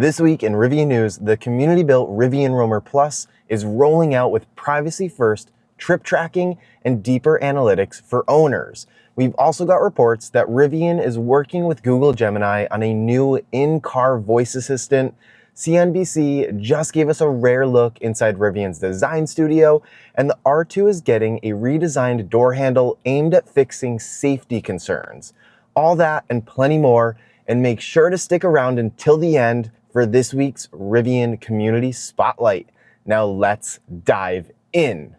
This week in Rivian news, the community-built Rivian Roamer Plus is rolling out with privacy-first trip tracking and deeper analytics for owners. We've also got reports that Rivian is working with Google Gemini on a new in-car voice assistant. CNBC just gave us a rare look inside Rivian's design studio, and the R2 is getting a redesigned door handle aimed at fixing safety concerns. All that and plenty more, and make sure to stick around until the end for this week's Rivian Community Spotlight. Now let's dive in.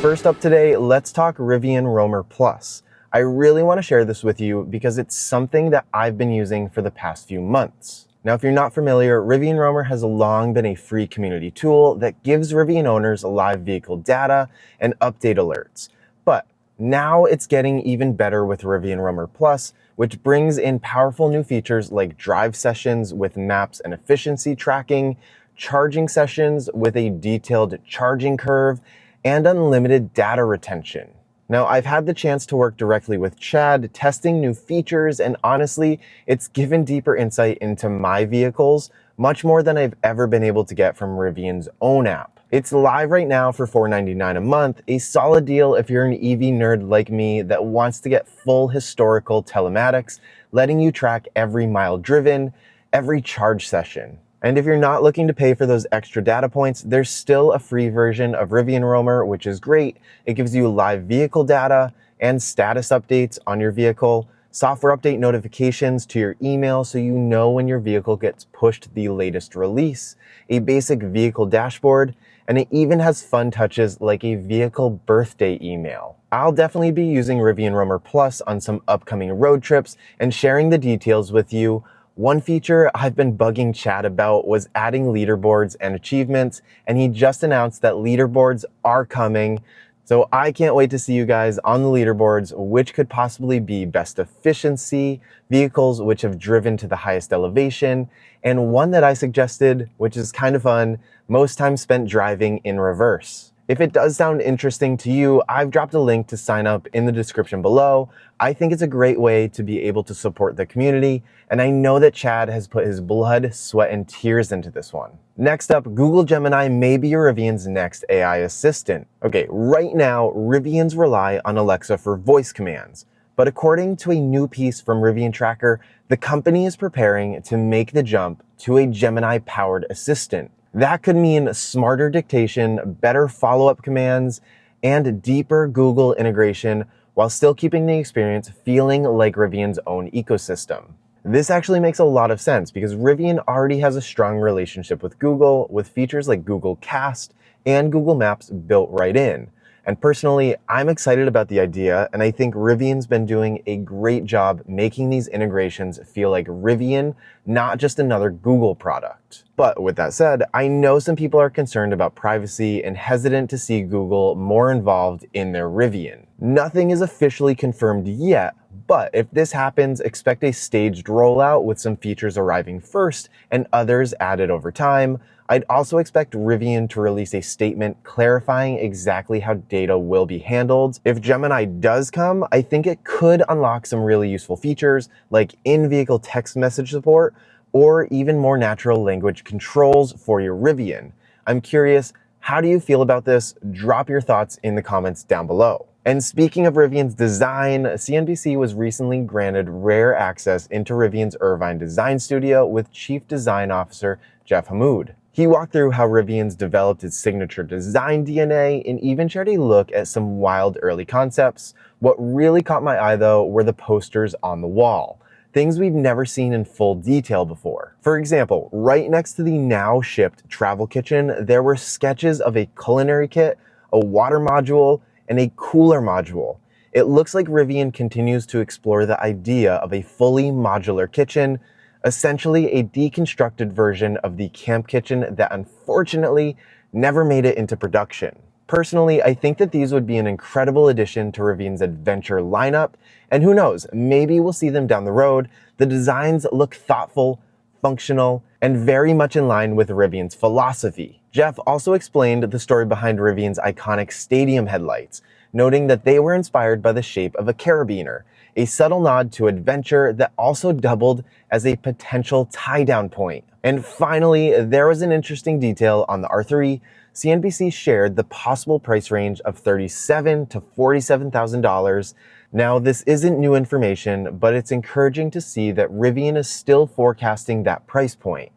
First up today, let's talk Rivian Roamer Plus. I really want to share this with you because it's something that I've been using for the past few months. Now, if you're not familiar, Rivian Roamer has long been a free community tool that gives Rivian owners live vehicle data and update alerts. But now it's getting even better with Rivian Roamer Plus, which brings in powerful new features like drive sessions with maps and efficiency tracking, charging sessions with a detailed charging curve, and unlimited data retention. Now, I've had the chance to work directly with Chad, testing new features, and honestly, it's given deeper insight into my vehicles, much more than I've ever been able to get from Rivian's own app. It's live right now for $4.99 a month, a solid deal if you're an EV nerd like me that wants to get full historical telematics, letting you track every mile driven, every charge session. And if you're not looking to pay for those extra data points, there's still a free version of Rivian Roamer, which is great. It gives you live vehicle data and status updates on your vehicle, software update notifications to your email so you know when your vehicle gets pushed the latest release, a basic vehicle dashboard, and it even has fun touches like a vehicle birthday email. I'll definitely be using Rivian Roamer Plus on some upcoming road trips and sharing the details with you. One feature I've been bugging Chad about was adding leaderboards and achievements, and he just announced that leaderboards are coming. So I can't wait to see you guys on the leaderboards, which could possibly be best efficiency, vehicles which have driven to the highest elevation, and one that I suggested, which is kind of fun, most time spent driving in reverse. If it does sound interesting to you, I've dropped a link to sign up in the description below. I think it's a great way to be able to support the community, and I know that Chad has put his blood, sweat, and tears into this one. Next up, Google Gemini may be your Rivian's next AI assistant. Okay, right now, Rivians rely on Alexa for voice commands, but according to a new piece from Rivian Tracker, the company is preparing to make the jump to a Gemini-powered assistant. That could mean smarter dictation, better follow-up commands, and deeper Google integration while still keeping the experience feeling like Rivian's own ecosystem. This actually makes a lot of sense because Rivian already has a strong relationship with Google with features like Google Cast and Google Maps built right in. And personally, I'm excited about the idea, and I think Rivian's been doing a great job making these integrations feel like Rivian, not just another Google product. But with that said, I know some people are concerned about privacy and hesitant to see Google more involved in their Rivian. Nothing is officially confirmed yet, but if this happens, expect a staged rollout with some features arriving first and others added over time. I'd also expect Rivian to release a statement clarifying exactly how data will be handled. If Gemini does come, I think it could unlock some really useful features like in-vehicle text message support or even more natural language controls for your Rivian. I'm curious, how do you feel about this? Drop your thoughts in the comments down below. And speaking of Rivian's design, CNBC was recently granted rare access into Rivian's Irvine Design Studio with Chief Design Officer Jeff Hammoud. He walked through how Rivian's developed its signature design DNA and even shared a look at some wild early concepts. What really caught my eye though were the posters on the wall. Things we've never seen in full detail before. For example, right next to the now shipped travel kitchen, there were sketches of a culinary kit, a water module, and a cooler module. It looks like Rivian continues to explore the idea of a fully modular kitchen, essentially a deconstructed version of the camp kitchen that unfortunately never made it into production. Personally, I think that these would be an incredible addition to Rivian's adventure lineup, and who knows, maybe we'll see them down the road. The designs look thoughtful, functional, and very much in line with Rivian's philosophy. Jeff also explained the story behind Rivian's iconic stadium headlights, noting that they were inspired by the shape of a carabiner, a subtle nod to adventure that also doubled as a potential tie-down point. And finally, there was an interesting detail on the R3. CNBC shared the possible price range of $37,000 to $47,000. Now, this isn't new information, but it's encouraging to see that Rivian is still forecasting that price point.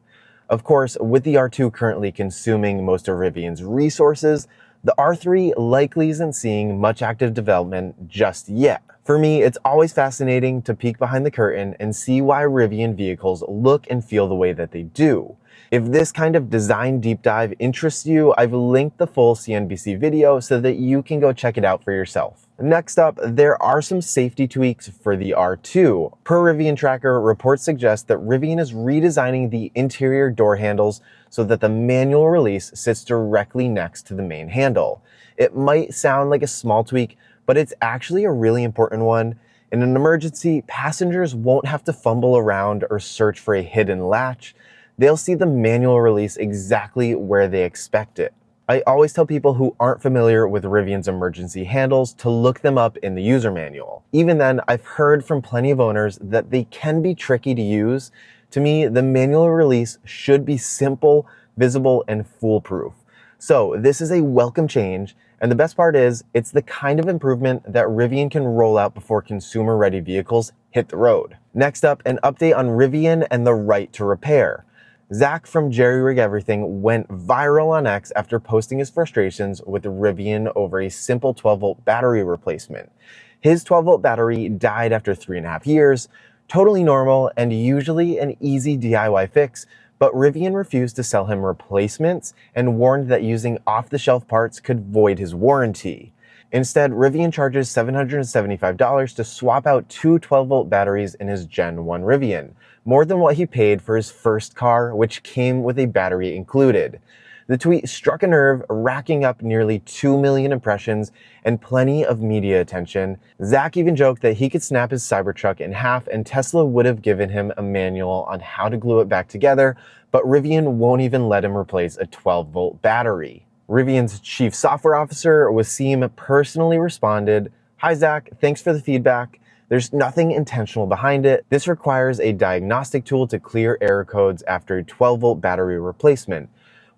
Of course, with the R2 currently consuming most of Rivian's resources, the R3 likely isn't seeing much active development just yet. For me, it's always fascinating to peek behind the curtain and see why Rivian vehicles look and feel the way that they do. If this kind of design deep dive interests you, I've linked the full CNBC video so that you can go check it out for yourself. Next up, there are some safety tweaks for the R2. Per Rivian Tracker, reports suggest that Rivian is redesigning the interior door handles so that the manual release sits directly next to the main handle. It might sound like a small tweak, but it's actually a really important one. In an emergency, passengers won't have to fumble around or search for a hidden latch. They'll see the manual release exactly where they expect it. I always tell people who aren't familiar with Rivian's emergency handles to look them up in the user manual. Even then, I've heard from plenty of owners that they can be tricky to use. To me, the manual release should be simple, visible, and foolproof. So this is a welcome change, and the best part is, it's the kind of improvement that Rivian can roll out before consumer-ready vehicles hit the road. Next up, an update on Rivian and the right to repair. Zach from Jerry Rig Everything went viral on X after posting his frustrations with Rivian over a simple 12-volt battery replacement. His 12-volt battery died after 3.5 years, totally normal and usually an easy DIY fix, but Rivian refused to sell him replacements and warned that using off-the-shelf parts could void his warranty. Instead, Rivian charges $775 to swap out two 12-volt batteries in his Gen 1 Rivian, more than what he paid for his first car, which came with a battery included. The tweet struck a nerve, racking up nearly 2 million impressions and plenty of media attention. Zach even joked that he could snap his Cybertruck in half and Tesla would have given him a manual on how to glue it back together, but Rivian won't even let him replace a 12-volt battery. Rivian's chief software officer, Wasim, personally responded, "Hi Zach, thanks for the feedback. There's nothing intentional behind it. This requires a diagnostic tool to clear error codes after a 12-volt battery replacement.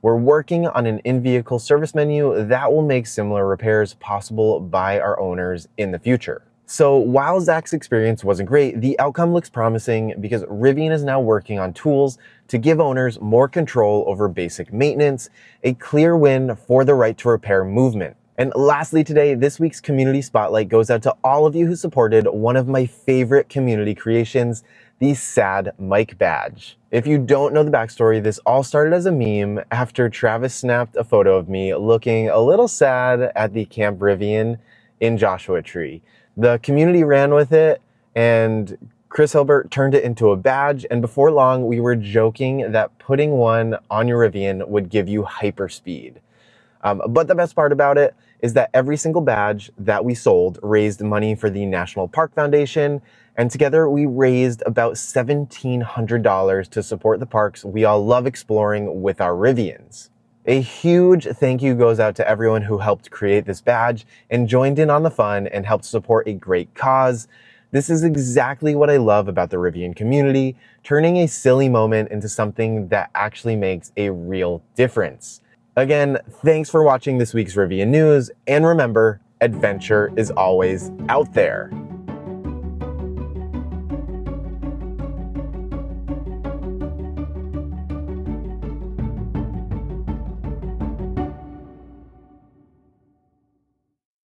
We're working on an in-vehicle service menu that will make similar repairs possible by our owners in the future." So while Zach's experience wasn't great, the outcome looks promising because Rivian is now working on tools to give owners more control over basic maintenance, a clear win for the right to repair movement. And lastly today, this week's community spotlight goes out to all of you who supported one of my favorite community creations, the Sad Mike badge. If you don't know the backstory, this all started as a meme after Travis snapped a photo of me looking a little sad at the Camp Rivian in Joshua Tree. The community ran with it, and Chris Hilbert turned it into a badge, and before long, we were joking that putting one on your Rivian would give you hyperspeed. But the best part about it is that every single badge that we sold raised money for the National Park Foundation, and together we raised about $1,700 to support the parks we all love exploring with our Rivians. A huge thank you goes out to everyone who helped create this badge and joined in on the fun and helped support a great cause. This is exactly what I love about the Rivian community, turning a silly moment into something that actually makes a real difference. Again, thanks for watching this week's Rivian News, and remember, adventure is always out there.